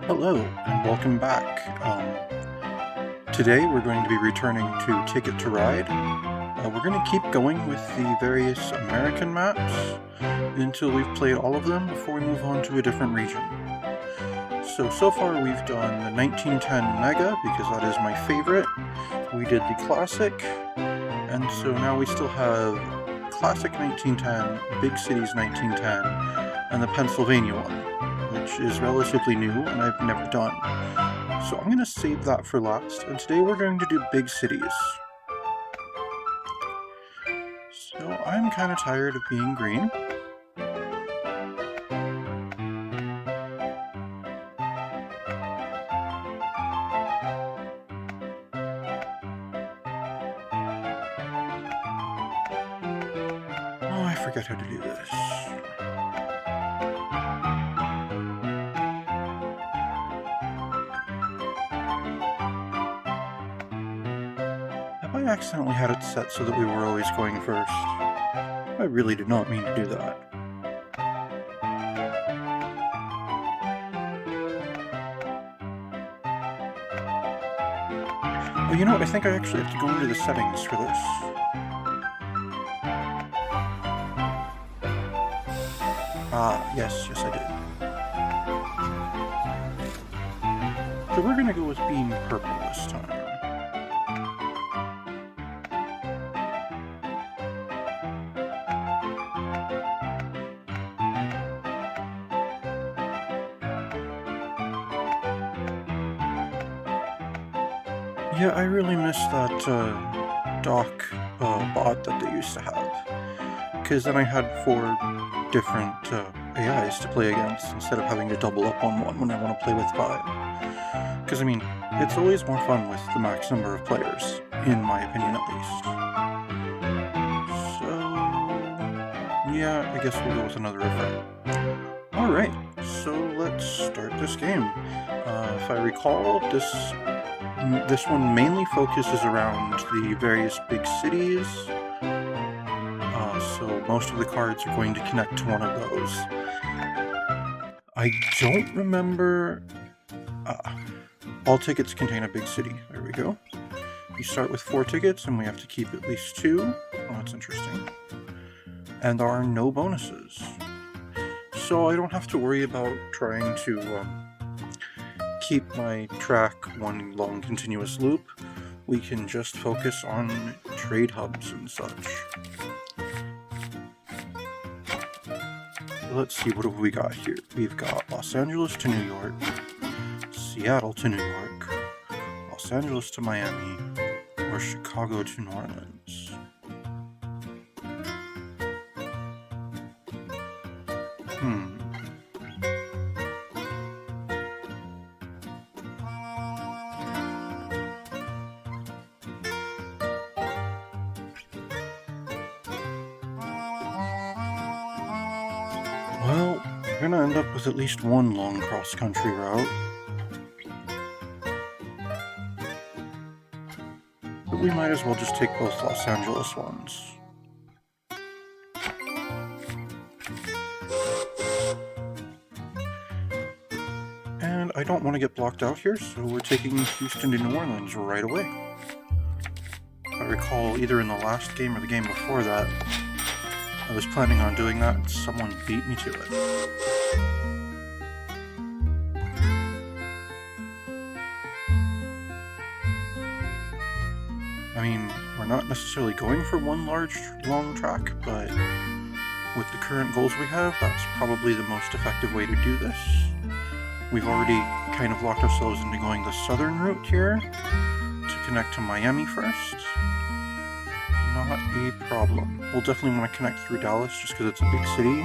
Hello, and welcome back. Today we're going to be returning to Ticket to Ride. We're going to keep going with the various American maps until we've played all of them before we move on to a different region. So far we've done the 1910 Mega, because that is my favorite. We did the Classic, and so now we still have Classic 1910, Big Cities 1910, and the Pennsylvania one, which is relatively new and I've never done. So I'm going to save that for last, and today we're going to do big cities. So I'm kind of tired of being green. Oh, I forget how to do this. I accidentally had it set so that we were always going first. I really did not mean to do that. Oh, you know what? I think I actually have to go into the settings for this. Yes, I did. So we're gonna go with being purple this time. Yeah, I really miss that dock bot that they used to have, because then I had 4 different AIs to play against instead of having to double up on one when I want to play with 5. Because, I mean, it's always more fun with the max number of players, in my opinion at least. So, yeah, I guess we'll go with another river. Alright, so let's start this game. If I recall, this one mainly focuses around the various big cities, so most of the cards are going to connect to one of those. I don't remember... all tickets contain a big city. There we go. You start with 4 tickets, and we have to keep at least 2. Oh, that's interesting. And there are no bonuses. So I don't have to worry about trying to keep my track one long continuous loop. We can just focus on trade hubs and such. Let's see, what have we got here? We've got Los Angeles to New York, Seattle to New York, Los Angeles to Miami, or Chicago to New Orleans. Well, we're gonna end up with at least one long cross-country route. But we might as well just take both Los Angeles ones. And I don't want to get blocked out here, so we're taking Houston to New Orleans right away. If I recall, either in the last game or the game before that, I was planning on doing that, and someone beat me to it. I mean, we're not necessarily going for one large, long track, but with the current goals we have, that's probably the most effective way to do this. We've already kind of locked ourselves into going the southern route here to connect to Miami first. Not a problem. We'll definitely want to connect through Dallas just because it's a big city.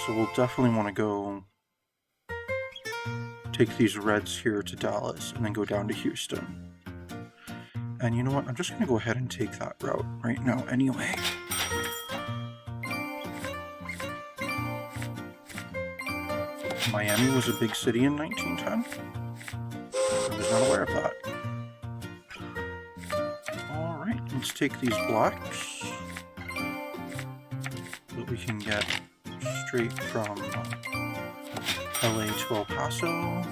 So we'll definitely want to go take these reds here to Dallas and then go down to Houston. And you know what? I'm just going to go ahead and take that route right now anyway. Miami was a big city in 1910. I was not aware of that. Alright, let's take these blacks that we can get straight from LA to El Paso. I'm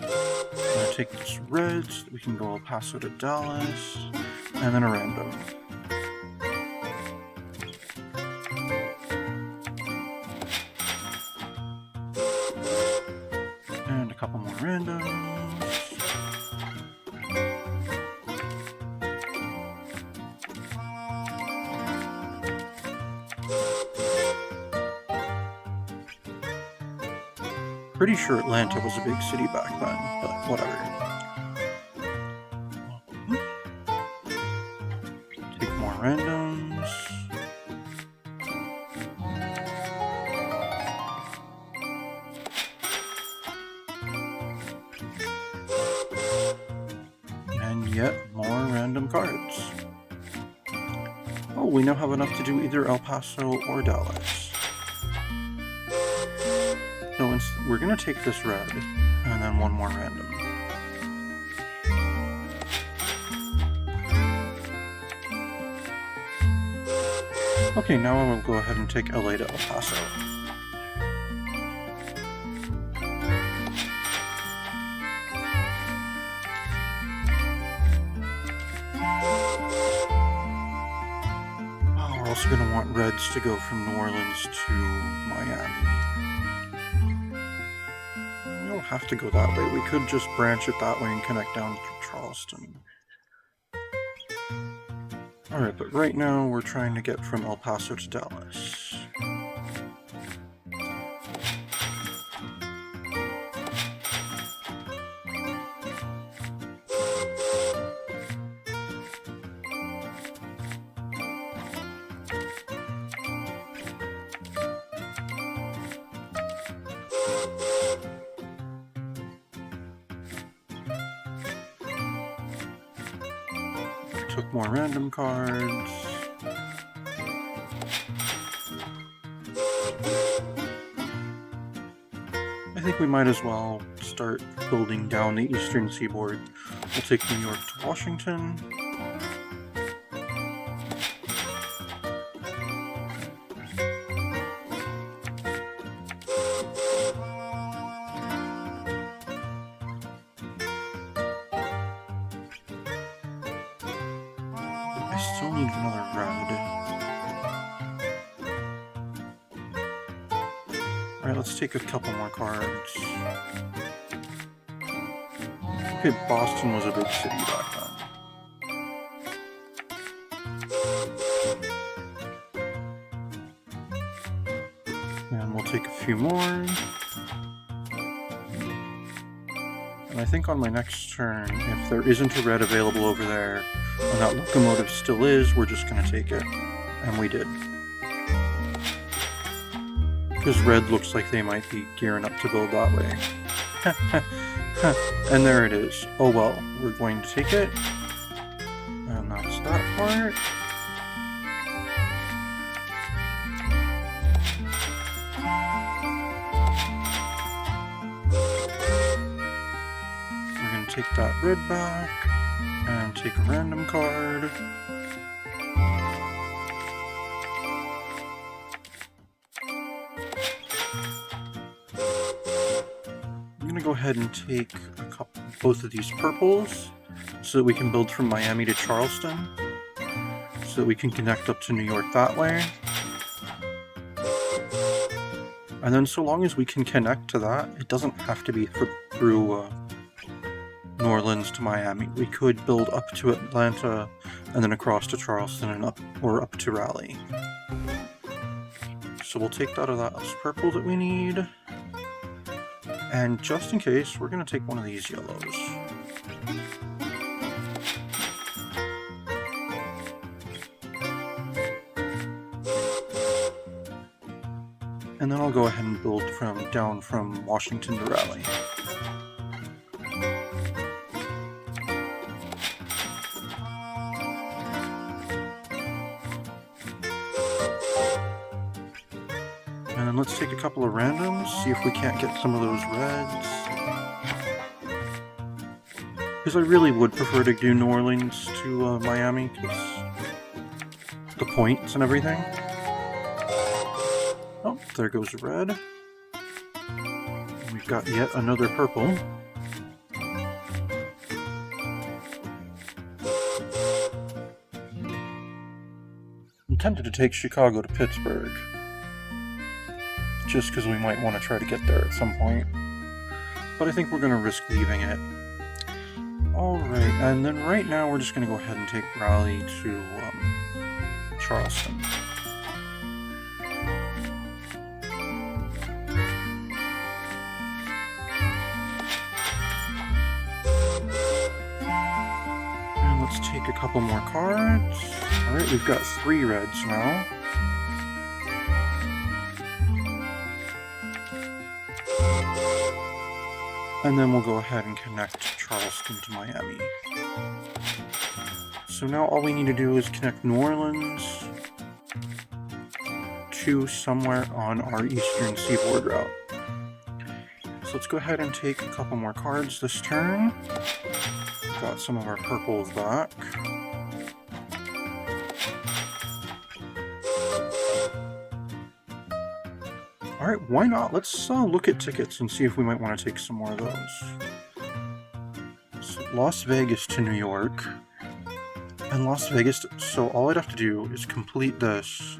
gonna take this red so that we can go El Paso to Dallas, and then a random. And a couple more randoms. Pretty sure Atlanta was a big city back then, but whatever. Take more randoms. And yet more random cards. Oh, we now have enough to do either El Paso or Dallas. So we're going to take this red, and then one more random. Okay, now I will go ahead and take LA to El Paso. Oh, we're also going to want reds to go from New Orleans to Miami. We don't have to go that way. We could just branch it that way and connect down to Charleston. Alright, but right now we're trying to get from El Paso to Dallas. Took more random cards. I think we might as well start building down the eastern seaboard. We'll take New York to Washington. I still need another red. Alright, let's take a couple more cards. Okay, Boston was a big city back then. And we'll take a few more. And I think on my next turn, if there isn't a red available over there, and that locomotive still is, we're just going to take it. And we did. Because red looks like they might be gearing up to build that way. And there it is. Oh well, we're going to take it. And that's that part. We're going to take that red back. And take a random card. I'm gonna go ahead and take both of these purples so that we can build from Miami to Charleston, so that we can connect up to New York that way. And then so long as we can connect to that, it doesn't have to be through New Orleans to Miami. We could build up to Atlanta and then across to Charleston and up to Raleigh. So we'll take that of that purple that we need. And just in case, we're going to take one of these yellows. And then I'll go ahead and build down from Washington to Raleigh. And then let's take a couple of randoms, see if we can't get some of those reds. Because I really would prefer to do New Orleans to Miami, because the points and everything. Oh, there goes red. got yet another purple. I'm tempted to take Chicago to Pittsburgh, just because we might want to try to get there at some point. But I think we're going to risk leaving it. Alright, and then right now we're just going to go ahead and take Raleigh to Charleston. And let's take a couple more cards. Alright, we've got 3 reds now. And then we'll go ahead and connect Charleston to Miami. So now all we need to do is connect New Orleans to somewhere on our eastern seaboard route. So let's go ahead and take a couple more cards this turn. Got some of our purples back. Alright, why not? Let's look at tickets and see if we might want to take some more of those. So Las Vegas to New York. And Las Vegas, so all I'd have to do is complete this.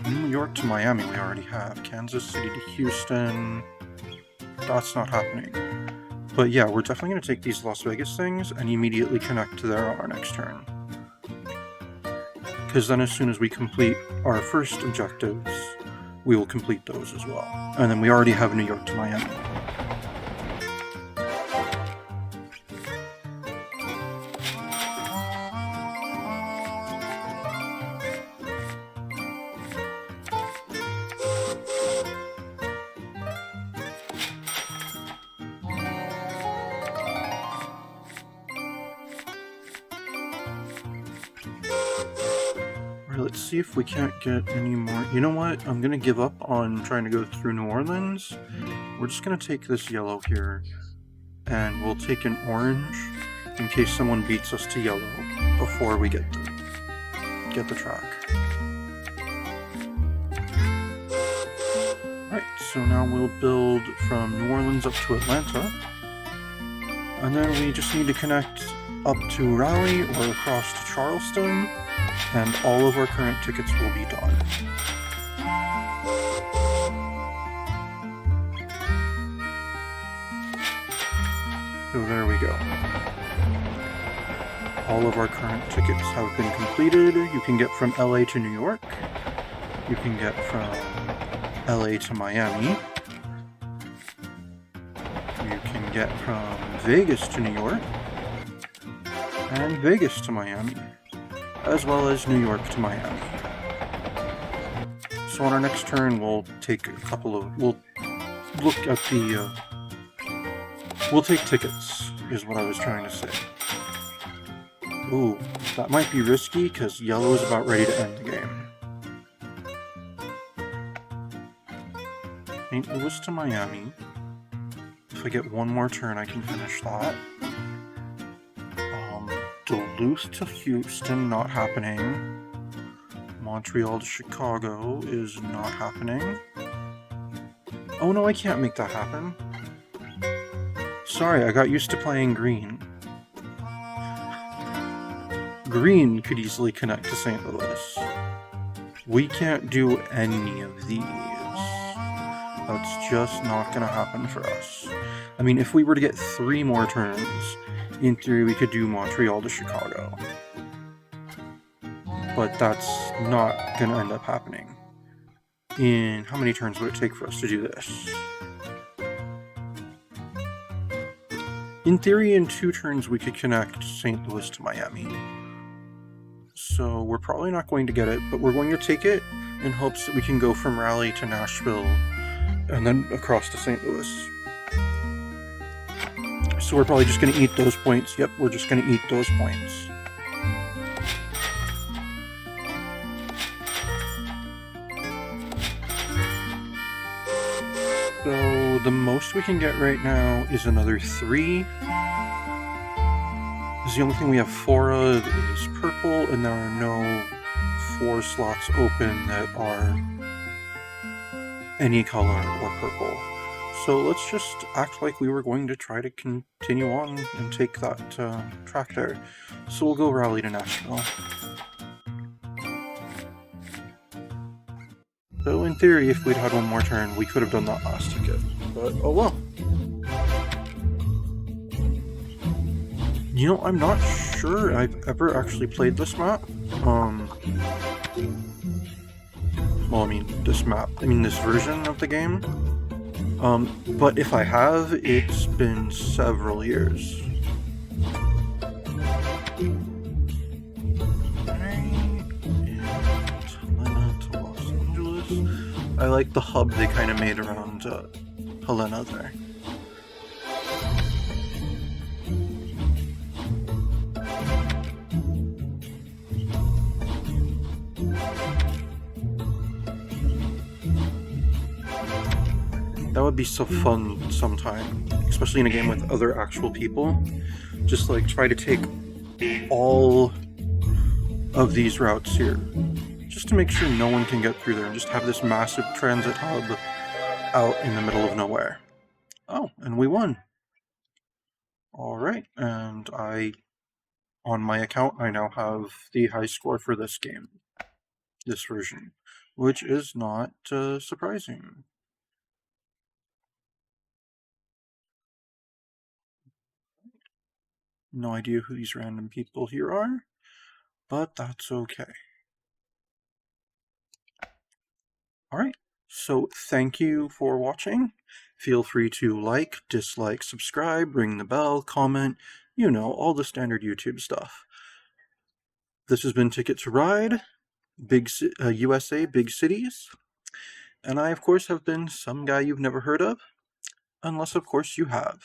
New York to Miami we already have. Kansas City to Houston. That's not happening. But yeah, we're definitely going to take these Las Vegas things and immediately connect to there on our next turn. Because then as soon as we complete our first objectives, we will complete those as well. And then we already have New York to Miami. Let's see if we can't get any more. You know what? I'm gonna give up on trying to go through New Orleans. We're just gonna take this yellow here, and we'll take an orange in case someone beats us to yellow before we get the track. Right, so now we'll build from New Orleans up to Atlanta, and then we just need to connect up to Raleigh or across to Charleston, and all of our current tickets will be done. So there we go. All of our current tickets have been completed. You can get from LA to New York. You can get from LA to Miami. You can get from Vegas to New York. And Vegas to Miami, as well as New York to Miami. So on our next turn, we'll take we'll look at the, we'll take tickets, is what I was trying to say. Ooh, that might be risky, because yellow is about ready to end the game. St. Louis to Miami. If I get one more turn, I can finish that. Duluth to Houston, not happening. Montreal to Chicago is not happening. Oh no, I can't make that happen. Sorry, I got used to playing green. Green could easily connect to St. Louis. We can't do any of these. That's just not gonna happen for us. I mean, if we were to get 3 more turns, in theory, we could do Montreal to Chicago. But that's not gonna end up happening. In how many turns would it take for us to do this? In theory, in 2 turns, we could connect St. Louis to Miami. So we're probably not going to get it, but we're going to take it in hopes that we can go from Raleigh to Nashville and then across to St. Louis. So we're probably just going to eat those points. Yep, we're just going to eat those points. So the most we can get right now is another 3. Because the only thing we have 4 of is purple, and there are no 4 slots open that are any color or purple. So let's just act like we were going to try to continue on and take that track there. So we'll go rally to National. So in theory, if we'd had one more turn, we could have done that last ticket. But oh well. You know, I'm not sure I've ever actually played this map. Well, I mean, this version of the game. But if I have, it's been several years. I like the hub they kind of made around Helena there. That would be so fun sometime, especially in a game with other actual people. Just like try to take all of these routes here, just to make sure no one can get through there, and just have this massive transit hub out in the middle of nowhere. Oh, and we won. Alright, and on my account, I now have the high score for this game, this version, which is not surprising. No idea who these random people here are, but that's okay. Alright, so thank you for watching. Feel free to like, dislike, subscribe, ring the bell, comment, you know, all the standard YouTube stuff. This has been Ticket to Ride, USA, Big Cities, and I, of course, have been some guy you've never heard of, unless, of course, you have.